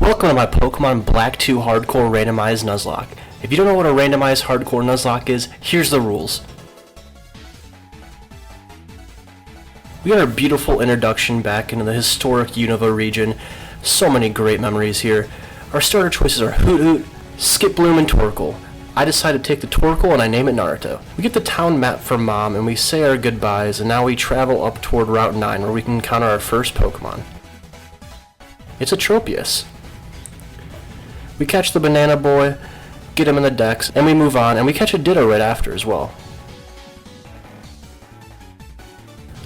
Welcome to my Pokemon Black 2 Hardcore Randomized Nuzlocke. If you don't know what a randomized hardcore Nuzlocke is, here's the rules. We got our beautiful introduction back into the historic Unova region. So many great memories here. Our starter choices are Hoot-Hoot, Skiploom, and Torkoal. I decided to take the Torkoal and I name it Naruto. We get the town map from Mom and we say our goodbyes, and now we travel up toward Route 9 where we can encounter our first Pokemon. It's a Tropius. We catch the Banana Boy, get him in the dex, and we move on, and we catch a Ditto right after as well.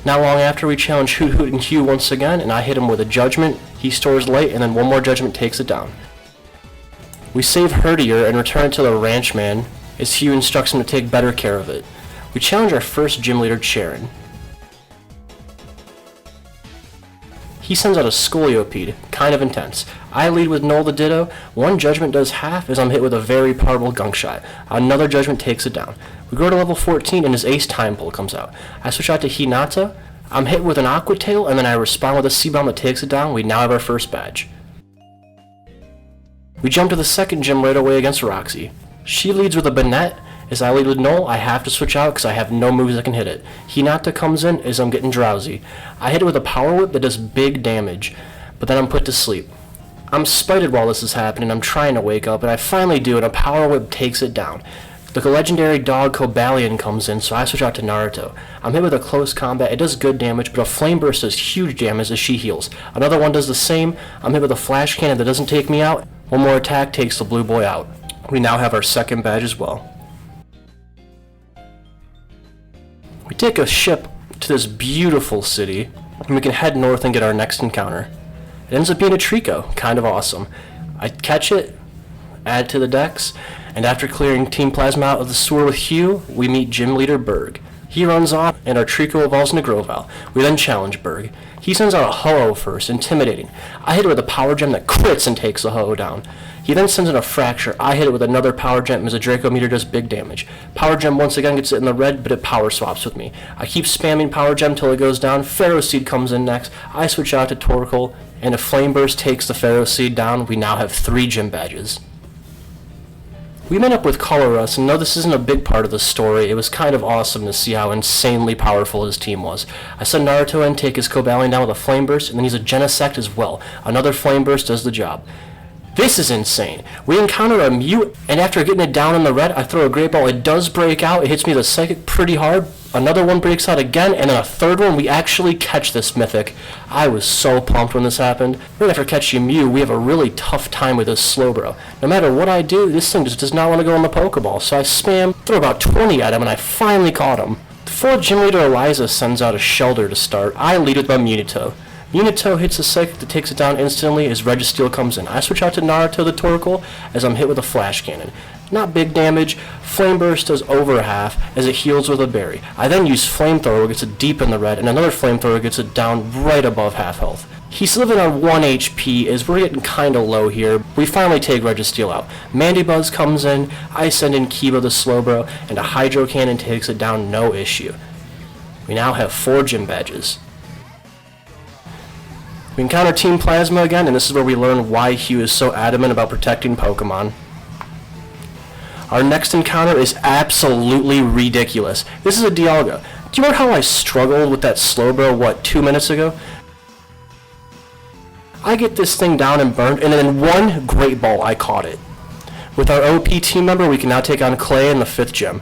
Not long after, we challenge Hoot-Hoot and Hugh once again, and I hit him with a Judgment. He stores Light, and then one more Judgment takes it down. We save Herdier and return to the Ranchman, as Hugh instructs him to take better care of it. We challenge our first gym leader, Charon. He sends out a Scolipede, kind of intense. I lead with Null the Ditto. One Judgment does half as I'm hit with a very powerful Gunk Shot. Another Judgment takes it down. We grow to level 14 and his Ace Time Pull comes out. I switch out to Hinata. I'm hit with an Aqua Tail and then I respond with a C-Bomb that takes it down. We now have our first badge. We jump to the second gym right away against Roxy. She leads with a Banette. As I lead with Null, I have to switch out because I have no moves that can hit it. Hinata comes in as I'm getting drowsy. I hit it with a Power Whip that does big damage, but then I'm put to sleep. I'm spited while this is happening. I'm trying to wake up, and I finally do, and a Power Whip takes it down. The legendary dog Cobalion comes in, so I switch out to Naruto. I'm hit with a close combat. It does good damage, but a Flame Burst does huge damage as she heals. Another one does the same. I'm hit with a Flash Cannon that doesn't take me out. One more attack takes the blue boy out. We now have our second badge as well. We take a ship to this beautiful city, and we can head north and get our next encounter. It ends up being a Trico, kind of awesome. I catch it, add to the dex, and after clearing Team Plasma out of the sewer with Hugh, we meet Gym Leader Berg. He runs off, and our Trico evolves into Grovyle. We then challenge Berg. He sends out a Ho-Oh first, intimidating. I hit it with a Power Gem that crits and takes the Ho-Oh down. He then sends in a Fracture. I hit it with another Power Gem as a Draco Meteor does big damage. Power Gem once again gets it in the red, but it power swaps with me. I keep spamming Power Gem till it goes down. Pharaoh Seed comes in next. I switch out to Torkoal, and if Flame Burst takes the Pharaoh Seed down, we now have 3 gym badges. We met up with Colorus, and though this isn't a big part of the story, it was kind of awesome to see how insanely powerful his team was. I sent Naruto in, take his Cobalion down with a Flame Burst, and then he's a Genesect as well. Another Flame Burst does the job. This is insane. We encounter a Mute, and after getting it down in the red, I throw a Great Ball. It does break out. It hits me with a Psychic pretty hard. Another one breaks out again, and then a third one. We actually catch this Mythic. I was so pumped when this happened. Right after catching Mew, we have a really tough time with this Slowbro. No matter what I do, this thing just does not want to go in the Pokeball, so I spam, throw about 20 at him, and I finally caught him. Before Gym Leader Eliza sends out a Shelter to start, I lead with my Munito. Munito hits a Psychic that takes it down instantly as Registeel comes in. I switch out to Naruto the Torkoal as I'm hit with a Flash Cannon. Not big damage. Flame Burst does over half as it heals with a Berry. I then use Flamethrower, gets it deep in the red, and another Flamethrower gets it down right above half health. He's living on 1 HP as we're getting kinda low here. We finally take Registeel out. Mandibuzz comes in, I send in Kiba the Slowbro, and a Hydro Cannon takes it down no issue. We now have 4 gym badges. We encounter Team Plasma again, and this is where we learn why Hugh is so adamant about protecting Pokemon. Our next encounter is absolutely ridiculous. This is a Dialga. Do you remember how I struggled with that Slowbro, 2 minutes ago? I get this thing down and burned, and then one Great Ball, I caught it. With our OP team member, we can now take on Clay in the 5th gym.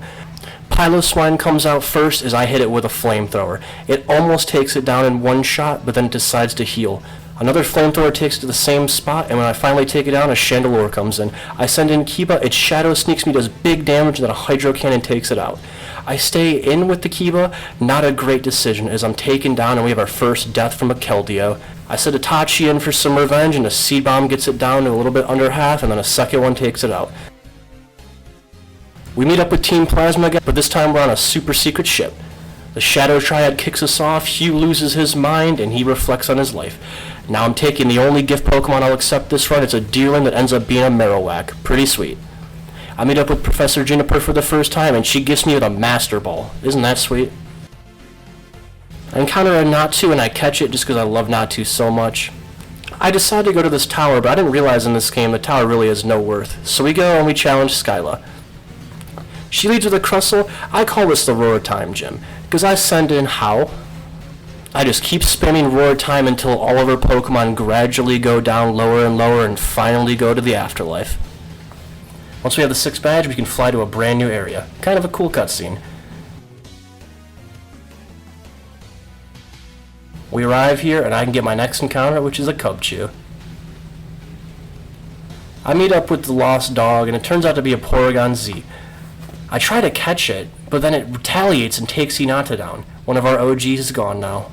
Piloswine comes out first as I hit it with a Flamethrower. It almost takes it down in one shot, but then it decides to heal. Another Flamethrower takes it to the same spot, and when I finally take it down, a Chandelure comes in. I send in Kiba, it Shadow Sneaks me, does big damage, and then a Hydro Cannon takes it out. I stay in with the Kiba, not a great decision, as I'm taken down and we have our first death from a Keldeo. I send Itachi in for some revenge, and a Seed Bomb gets it down to a little bit under half, and then a second one takes it out. We meet up with Team Plasma again, but this time we're on a super secret ship. The Shadow Triad kicks us off, Hugh loses his mind, and he reflects on his life. Now I'm taking the only gift Pokemon I'll accept this run. It's a Deerling that ends up being a Marowak. Pretty sweet. I meet up with Professor Juniper for the first time, and she gifts me with a Master Ball. Isn't that sweet? I encounter a Natu, and I catch it just because I love Natu so much. I decided to go to this tower, but I didn't realize in this game the tower really has no worth. So we go and we challenge Skyla. She leads with a Crustle. I call this the Roar Time gym, because I send in How. I just keep spamming Roar Time until all of her Pokemon gradually go down lower and lower and finally go to the afterlife. Once we have the 6th badge, we can fly to a brand new area. Kind of a cool cutscene. We arrive here, and I can get my next encounter, which is a Cubchoo. I meet up with the lost dog, and it turns out to be a Porygon Z. I try to catch it, but then it retaliates and takes Hinata down. One of our OGs is gone now.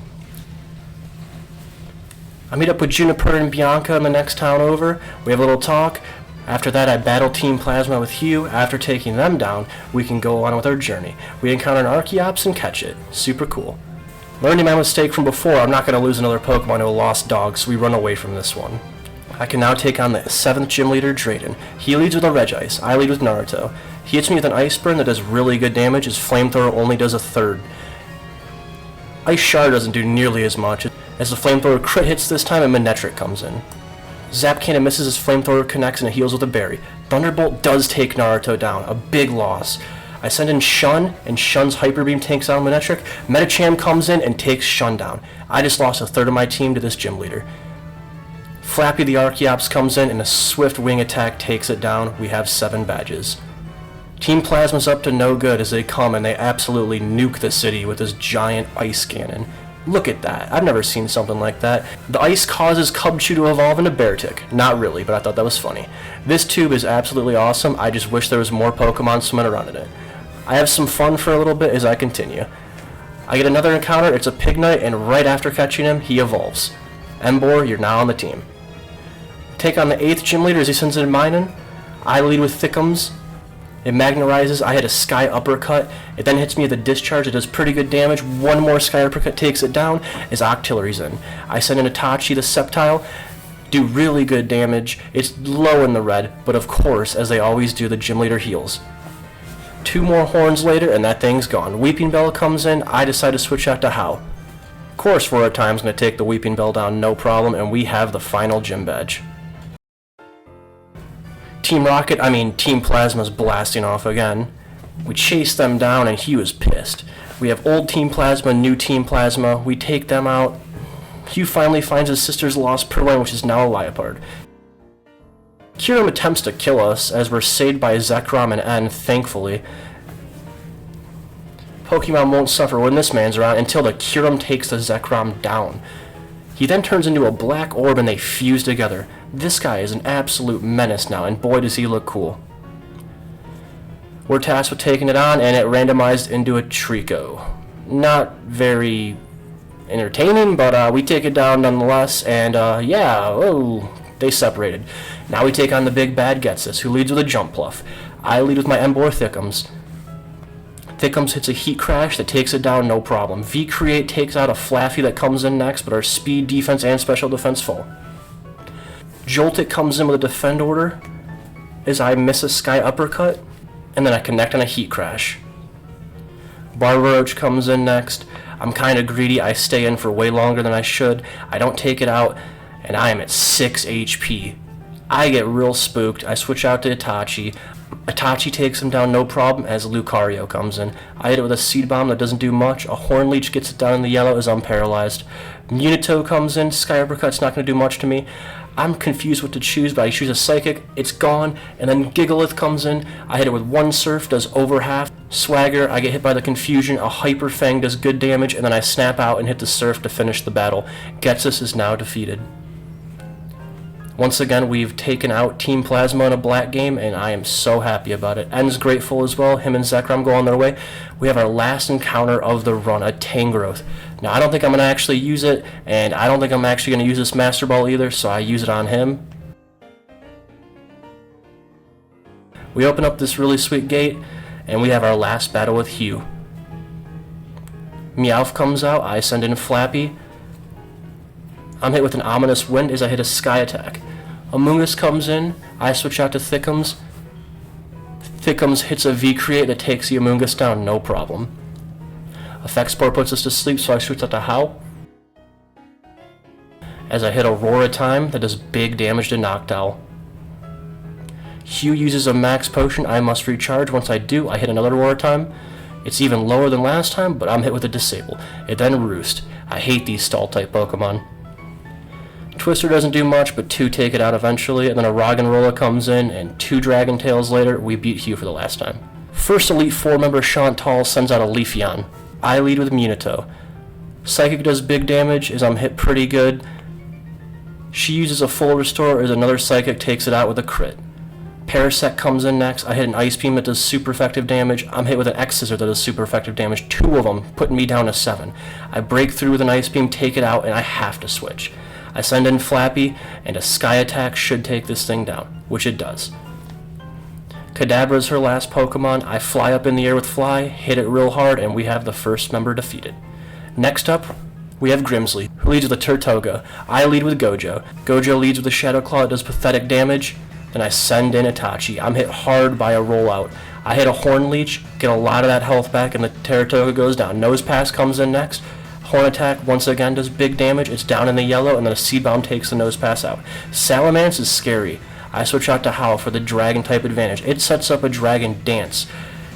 I meet up with Juniper and Bianca in the next town over. We have a little talk. After that, I battle Team Plasma with Hugh. After taking them down, we can go on with our journey. We encounter an Archeops and catch it. Super cool. Learning my mistake from before, I'm not going to lose another Pokemon to a lost dog, so we run away from this one. I can now take on the 7th gym leader, Drayden. He leads with a Regice. I lead with Naruto. He hits me with an Ice Burn that does really good damage. His Flamethrower only does a third. Ice Shard doesn't do nearly as much, as the Flamethrower crit hits this time and Manectric comes in. Zap Cannon misses, his Flamethrower connects and it heals with a Berry. Thunderbolt does take Naruto down, a big loss. I send in Shun, and Shun's Hyper Beam takes out Manectric. Medicham comes in and takes Shun down. I just lost a third of my team to this gym leader. Flappy the Archeops comes in and a swift wing attack takes it down. We have 7 badges. Team Plasma's up to no good as they come and they absolutely nuke the city with this giant ice cannon. Look at that. I've never seen something like that. The ice causes Cubchoo to evolve into Beartic. Not really, but I thought that was funny. This tube is absolutely awesome. I just wish there was more Pokemon swimming around in it. I have some fun for a little bit as I continue. I get another encounter. It's a Pignite, and right after catching him, he evolves. Emboar, you're now on the team. Take on the 8th gym leader as he sends in Minun. I lead with Thickums. It magnerizes. I hit a Sky Uppercut. It then hits me with a Discharge. It does pretty good damage. One more Sky Uppercut takes it down as Octillery's in. I send in Itachi the Sceptile. Do really good damage. It's low in the red, but of course, as they always do, the gym leader heals. 2 more horns later, and that thing's gone. Weeping Bell comes in. I decide to switch out to How. Of course, Roar Time's going to take the Weeping Bell down, no problem, and we have the final gym badge. Team Plasma's blasting off again. We chase them down and Hugh is pissed. We have old Team Plasma, new Team Plasma. We take them out. Hugh finally finds his sister's lost Purloin, which is now a Liepard. Kyurem attempts to kill us as we're saved by Zekrom and N, thankfully. Pokemon won't suffer when this man's around until the Kyurem takes the Zekrom down. He then turns into a black orb and they fuse together. This guy is an absolute menace now, and boy does he look cool. We're tasked with taking it on, and it randomized into a Trico. Not very entertaining, but we take it down nonetheless, and they separated. Now we take on the big bad Getsus, who leads with a Jump Pluff. I lead with my Emboar Thickums. Thickums hits a Heat Crash that takes it down, no problem. V-Create takes out a Flaffy that comes in next, but our speed, defense, and special defense fall. Joltik comes in with a Defend Order as I miss a Sky Uppercut, and then I connect on a Heat Crash. Barbaroach comes in next. I'm kind of greedy. I stay in for way longer than I should. I don't take it out, and I am at 6 HP. I get real spooked. I switch out to Itachi. Itachi takes him down no problem as Lucario comes in. I hit it with a Seed Bomb that doesn't do much. A Horn Leech gets it down in the yellow as I'm paralyzed. Munito comes in. Sky Uppercut's not going to do much to me. I'm confused what to choose, but I choose a Psychic. It's gone. And then Gigalith comes in. I hit it with one Surf, does over half. Swagger, I get hit by the Confusion. A Hyper Fang does good damage, and then I snap out and hit the Surf to finish the battle. Getsus is now defeated. Once again, we've taken out Team Plasma in a black game, and I am so happy about it. En's grateful as well. Him and Zekrom go on their way. We have our last encounter of the run, a Tangrowth. Now, I don't think I'm going to actually use it, and I don't think I'm actually going to use this Master Ball either, so I use it on him. We open up this really sweet gate, and we have our last battle with Hugh. Meowth comes out. I send in Flappy. I'm hit with an Ominous Wind as I hit a Sky Attack. Amoonguss comes in. I switch out to Thickums. Thickums hits a V-Create that takes the Amoonguss down, no problem. Effect Spore puts us to sleep, so I switch out to How. as I hit Aurora Time that does big damage to Noctowl. Hugh uses a max potion. I must recharge. Once I do, I hit another Aurora Time. It's even lower than last time, but I'm hit with a Disable. It then Roost. I hate these stall type Pokemon. Twister doesn't do much, but 2 take it out eventually, and then a Roggenrola comes in, and 2 Dragon Tails later, we beat Hugh for the last time. First Elite Four member Chantal sends out a Leafeon. I lead with Munito. Psychic does big damage, as I'm hit pretty good. She uses a full restore, as another Psychic takes it out with a crit. Parasect comes in next. I hit an Ice Beam that does super effective damage. I'm hit with an X-Scissor that does super effective damage. 2 of them, putting me down to 7. I break through with an Ice Beam, take it out, and I have to switch. I send in Flappy, and a Sky Attack should take this thing down, which it does. Kadabra is her last Pokemon. I fly up in the air with Fly, hit it real hard, and we have the first member defeated. Next up, we have Grimsley, who leads with a Turtoga. I lead with Gojo. Gojo leads with a Shadow Claw that does pathetic damage. Then I send in Itachi. I'm hit hard by a rollout. I hit a Horn Leech, get a lot of that health back, and the Turtoga goes down. Nose Pass comes in next. Horn Attack once again does big damage. It's down in the yellow, and then a Seed Bomb takes the Nose Pass out. Salamence is scary. I switch out to Howl for the Dragon type advantage. It sets up a Dragon Dance.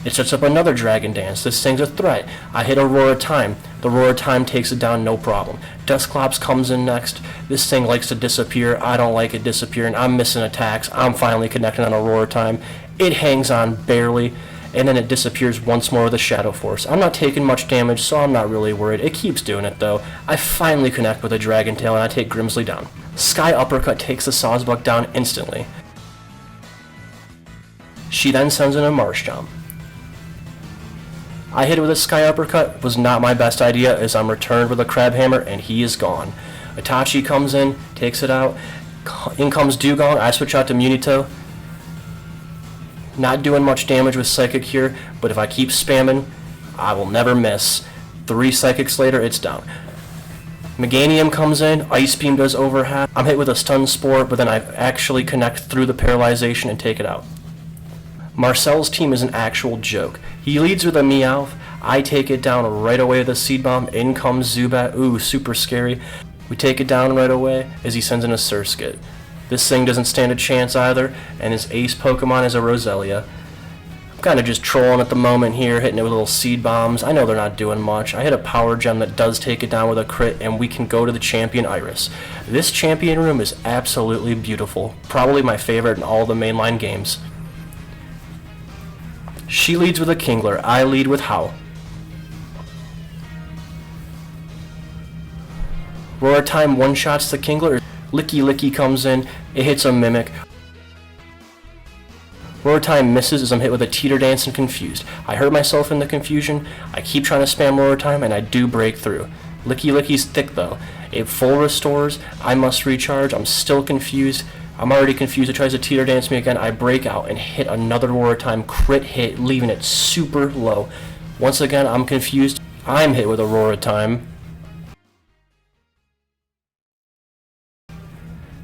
It sets up another Dragon Dance. This thing's a threat. I hit Aurora Time. The Aurora Time takes it down, no problem. Dusclops comes in next. This thing likes to disappear. I don't like it disappearing. I'm missing attacks. I'm finally connecting on Aurora Time. It hangs on barely, and then it disappears once more with a Shadow Force. I'm not taking much damage, so I'm not really worried. It keeps doing it, though. I finally connect with a Dragon Tail, and I take Grimsley down. Sky Uppercut takes the Sawsbuck down instantly. She then sends in a Marshtomp. I hit it with a Sky Uppercut. Was not my best idea, as I'm returned with a Crabhammer, and he is gone. Itachi comes in, takes it out. In comes Dugong. I switch out to Munito. Not doing much damage with Psychic here, but if I keep spamming, I will never miss. 3 Psychics later, it's down. Meganium comes in, Ice Beam does over half. I'm hit with a Stun Spore, but then I actually connect through the paralyzation and take it out. Marcel's team is an actual joke. He leads with a Meowth. I take it down right away with a Seed Bomb. In comes Zubat. Ooh, super scary. We take it down right away as he sends in a Surskit. This thing doesn't stand a chance either, and his ace Pokemon is a Roselia. I'm kind of just trolling at the moment here, hitting it with little Seed Bombs. I know they're not doing much. I hit a Power Gem that does take it down with a crit, and we can go to the Champion Iris. This Champion room is absolutely beautiful. Probably my favorite in all the mainline games. She leads with a Kingler. I lead with Howl. Roar Time one-shots the Kingler. Licky Licky comes in. It hits a Mimic. Roar Time misses as I'm hit with a Teeter Dance and Confused. I hurt myself in the confusion. I keep trying to spam Roar Time, and I do break through. Licky Licky's thick, though. It full restores. I must recharge. I'm still confused. I'm already confused. It tries to Teeter Dance me again. I break out and hit another Roar Time crit hit, leaving it super low. Once again, I'm confused. I'm hit with a Roar Time,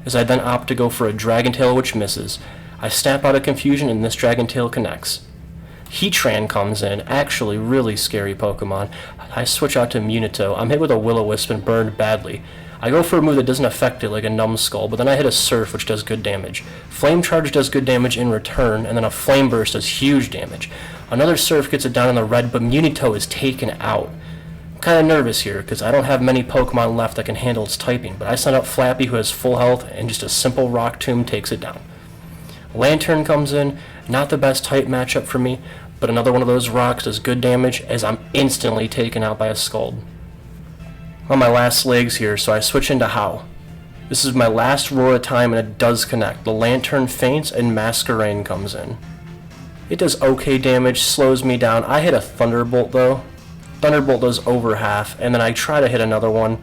as I then opt to go for a Dragon Tail, which misses. I snap out of confusion, and this Dragon Tail connects. Heatran comes in, actually really scary Pokemon. I switch out to Munito. I'm hit with a Will-O-Wisp and burned badly. I go for a move that doesn't affect it, like a Numbskull, but then I hit a Surf, which does good damage. Flame Charge does good damage in return, and then a Flame Burst does huge damage. Another Surf gets it down in the red, but Munito is taken out. I'm kind of nervous here, because I don't have many Pokemon left that can handle its typing, but I send out Flappy, who has full health, and just a simple Rock Tomb takes it down. Lantern comes in, not the best type matchup for me, but another one of those rocks does good damage, as I'm instantly taken out by a Scald. On my last legs here, so I switch into Howl. This is my last Roar Time, and it does connect. The Lantern faints, and Masquerain comes in. It does okay damage, slows me down. I hit a Thunderbolt, though. Thunderbolt does over half, and then I try to hit another one.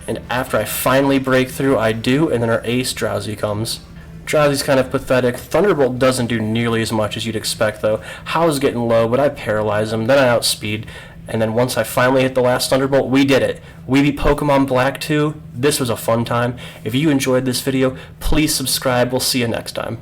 And after I finally break through, I do, and then our ace, Drowsy, comes. Drowsy's kind of pathetic. Thunderbolt doesn't do nearly as much as you'd expect, though. Howl's getting low, but I paralyze him, then I outspeed. And then once I finally hit the last Thunderbolt, we did it. We beat Pokemon Black 2. This was a fun time. If you enjoyed this video, please subscribe. We'll see you next time.